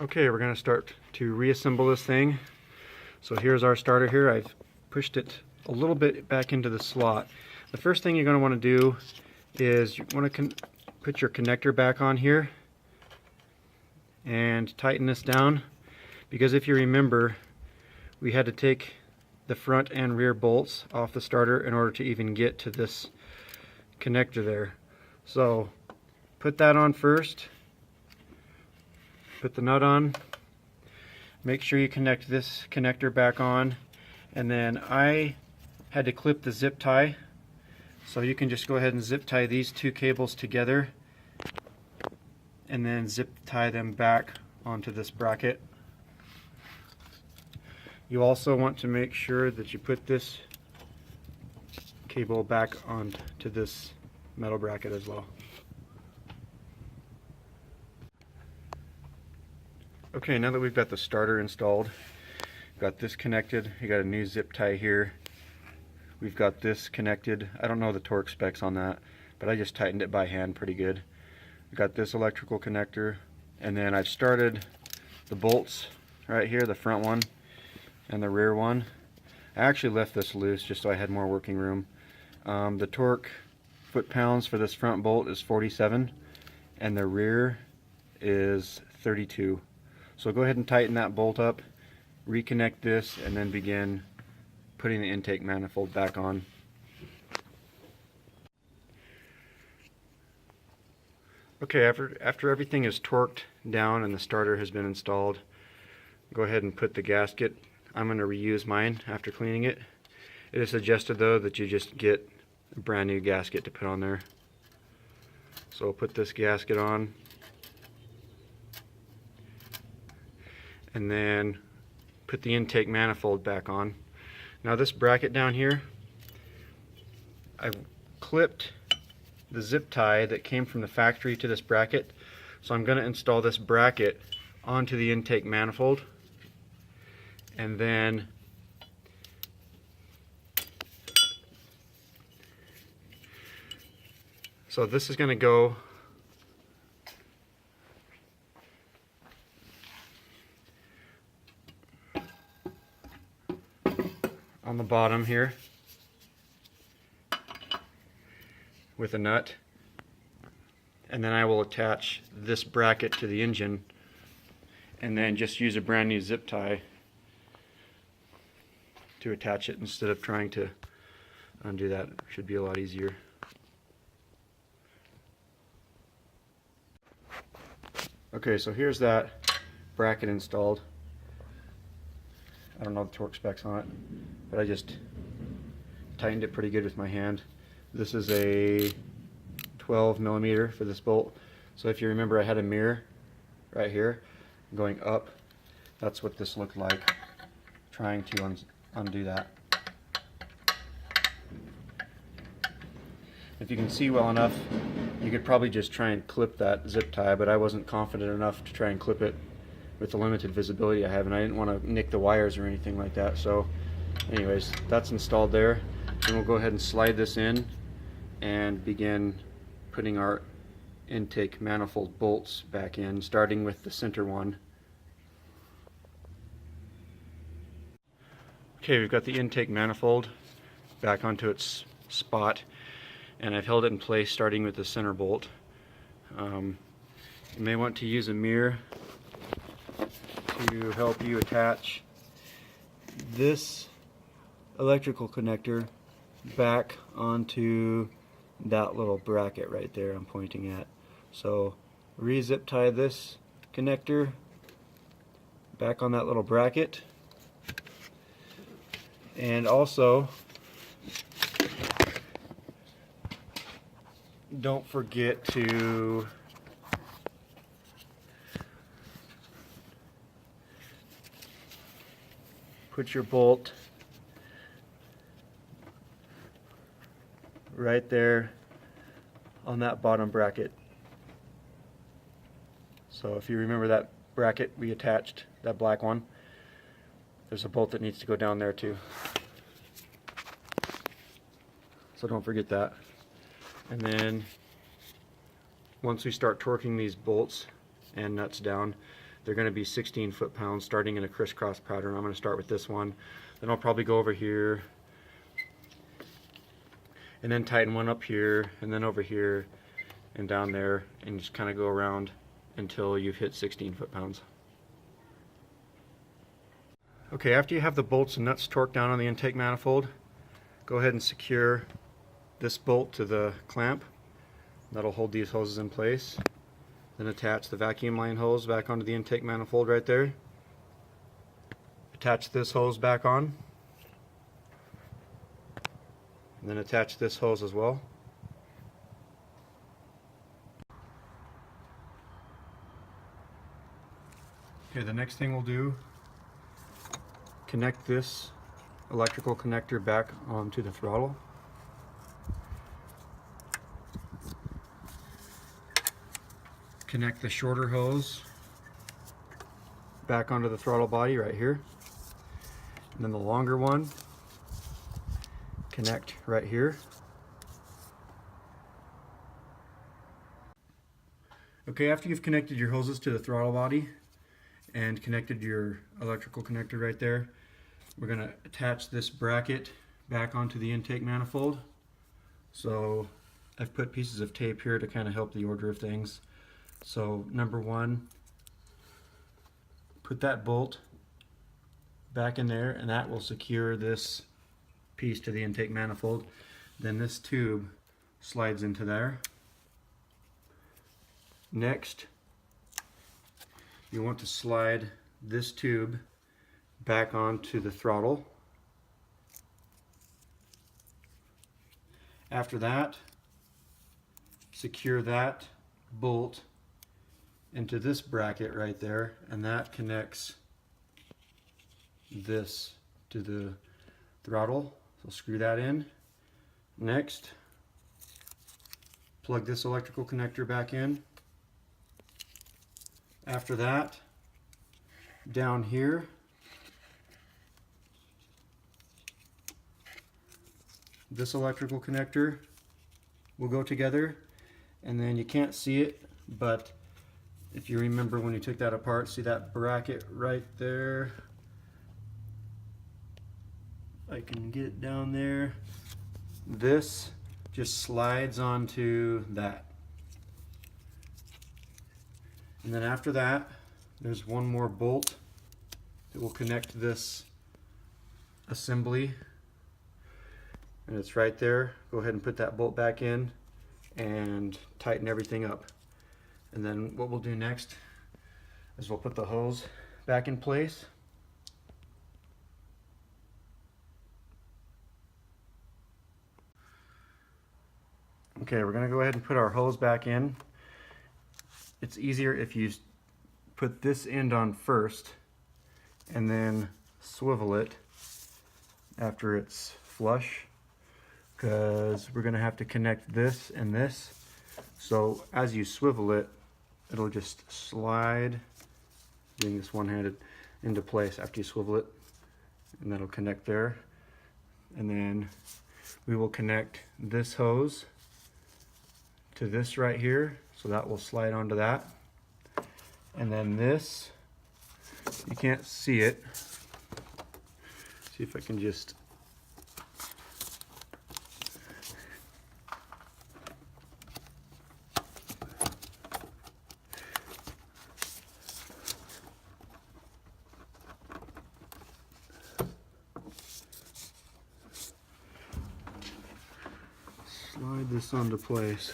Okay, we're going to start to reassemble this thing. So here's our starter here. I've pushed it a little bit back into the slot. The first thing you're going to want to do is you want to put your connector back on here and tighten this down, because if you remember, we had to take the front and rear bolts off the starter in order to even get to this connector there. So put that on first, put the nut on, make sure you connect this connector back on, and then I had to clip the zip tie, so you can just go ahead and zip tie these two cables together and then zip tie them back onto this bracket. You also want to make sure that you put this cable back onto this metal bracket as well. Okay, now that we've got the starter installed, got this connected, you got a new zip tie here. We've got this connected. I don't know the torque specs on that, but I just tightened it by hand pretty good. We've got this electrical connector, and then I've started the bolts right here, the front one and the rear one. I actually left this loose just so I had more working room. The torque foot-pounds for this front bolt is 47 and the rear is 32. So go ahead and tighten that bolt up, reconnect this, and then begin putting the intake manifold back on. Okay, after everything is torqued down and the starter has been installed, go ahead and put the gasket. I'm going to reuse mine after cleaning it. It is suggested though that you just get a brand new gasket to put on there. So I'll put this gasket on, and then put the intake manifold back on. Now this bracket down here, I've clipped the zip tie that came from the factory to this bracket, so I'm going to install this bracket onto the intake manifold, and then so this is going to go on the bottom here with a nut, and then I will attach this bracket to the engine and then just use a brand new zip tie to attach it instead of trying to undo that. It should be a lot easier. Okay, so here's that bracket installed. I don't know the torque specs on it, but I just tightened it pretty good with my hand. This is a 12 millimeter for this bolt. So if you remember, I had a mirror right here going up. That's what this looked like trying to undo that. If you can see well enough, you could probably just try and clip that zip tie, but I wasn't confident enough to try and clip it with the limited visibility I have, and I didn't want to nick the wires or anything like that. So anyways, that's installed there, and we'll go ahead and slide this in and begin putting our intake manifold bolts back in, starting with the center one. Okay, we've got the intake manifold back onto its spot, and I've held it in place starting with the center bolt. You may want to use a mirror to help you attach this electrical connector back onto that little bracket right there I'm pointing at. So re-zip tie this connector back on that little bracket, and also don't forget to put your bolt right there on that bottom bracket. So if you remember that bracket we attached, that black one, there's a bolt that needs to go down there too. So don't forget that. And then once we start torquing these bolts and nuts down, They're going to be 16 foot-pounds starting in a crisscross pattern. I'm going to start with this one. Then I'll probably go over here and then tighten one up here and then over here and down there, and just kind of go around until you've hit 16 foot-pounds. Okay, after you have the bolts and nuts torqued down on the intake manifold, go ahead and secure this bolt to the clamp. That'll hold these hoses in place. Then attach the vacuum line hose back onto the intake manifold right there. Attach this hose back on. And then attach this hose as well. Okay, the next thing we'll do, connect this electrical connector back onto the throttle. Connect the shorter hose back onto the throttle body right here. And then the longer one, connect right here. Okay, after you've connected your hoses to the throttle body and connected your electrical connector right there, we're going to attach this bracket back onto the intake manifold. So I've put pieces of tape here to kind of help the order of things. So number one, put that bolt back in there, and that will secure this piece to the intake manifold. Then this tube slides into there. Next, you want to slide this tube back onto the throttle. After that, secure that bolt into this bracket right there, and that connects this to the throttle. So screw that in. Next, plug this electrical connector back in. After that, down here, this electrical connector will go together, and then you can't see it, but if you remember when you took that apart, see that bracket right there? I can get it down there. This just slides onto that. And then after that, there's one more bolt that will connect this assembly. And it's right there. Go ahead and put that bolt back in and tighten everything up. And then what we'll do next is we'll put the hose back in place. Okay, we're going to go ahead and put our hose back in. It's easier if you put this end on first and then swivel it after it's flush, because we're going to have to connect this and this. So as you swivel it, it'll just slide, doing this one-handed, into place after you swivel it, and that'll connect there. And then we will connect this hose to this right here, so that will slide onto that. And then this, you can't see it. See if I can just slide this onto place.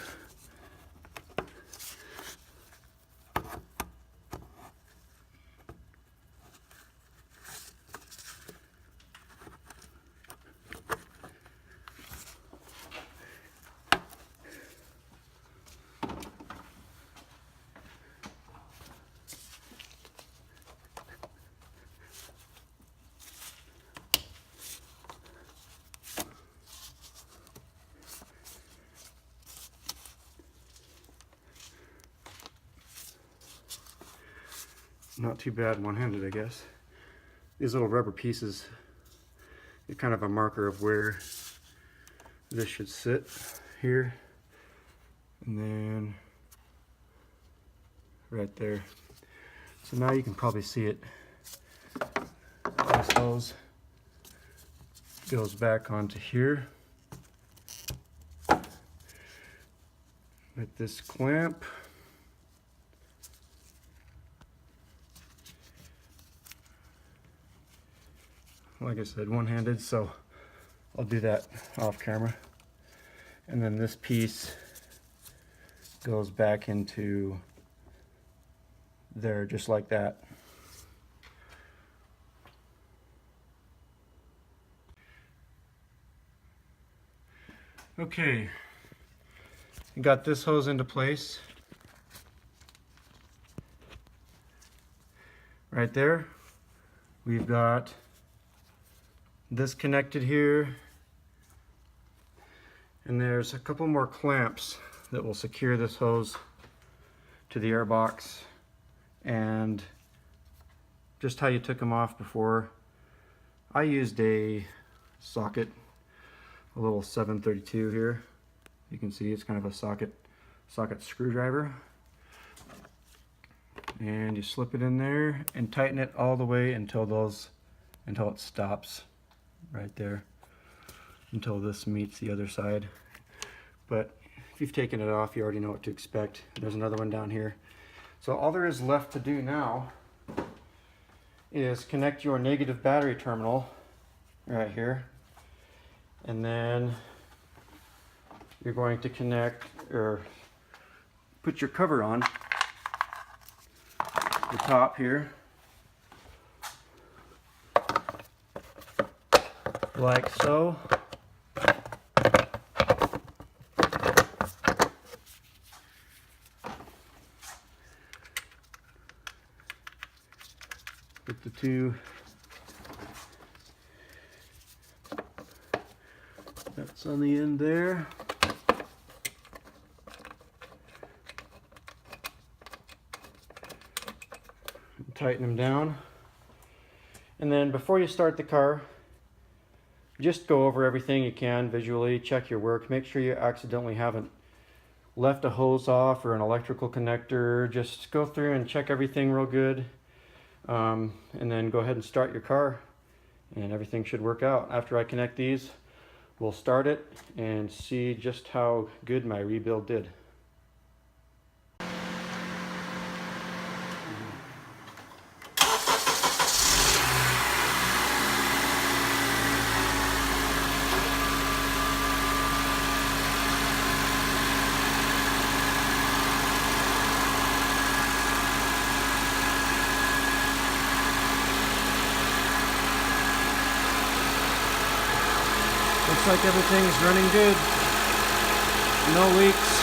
Not too bad one-handed, I guess. These little rubber pieces are kind of a marker of where this should sit here, and then right there. So now you can probably see it. This hose goes back onto here with this clamp. Like I said, one-handed, so I'll do that off camera. And then this piece goes back into there just like that. Okay, got this hose into place right there. We've got this connected here, and there's a couple more clamps that will secure this hose to the air box, and just how you took them off before, I used a socket, a little 732 here. You can see it's kind of a socket screwdriver, and you slip it in there and tighten it all the way until it stops right there, until this meets the other side. But if you've taken it off, you already know what to expect. There's another one down here. So all there is left to do now is connect your negative battery terminal right here, and then you're going to connect or put your cover on the top here, like so. Put the two that's on the end there. Tighten them down. And then before you start the car, just go over everything you can visually, check your work, make sure you accidentally haven't left a hose off or an electrical connector. Just go through and check everything real good, and then go ahead and start your car, and everything should work out. After I connect these, we'll start it and see just how good my rebuild did. Looks like everything's running good. No leaks.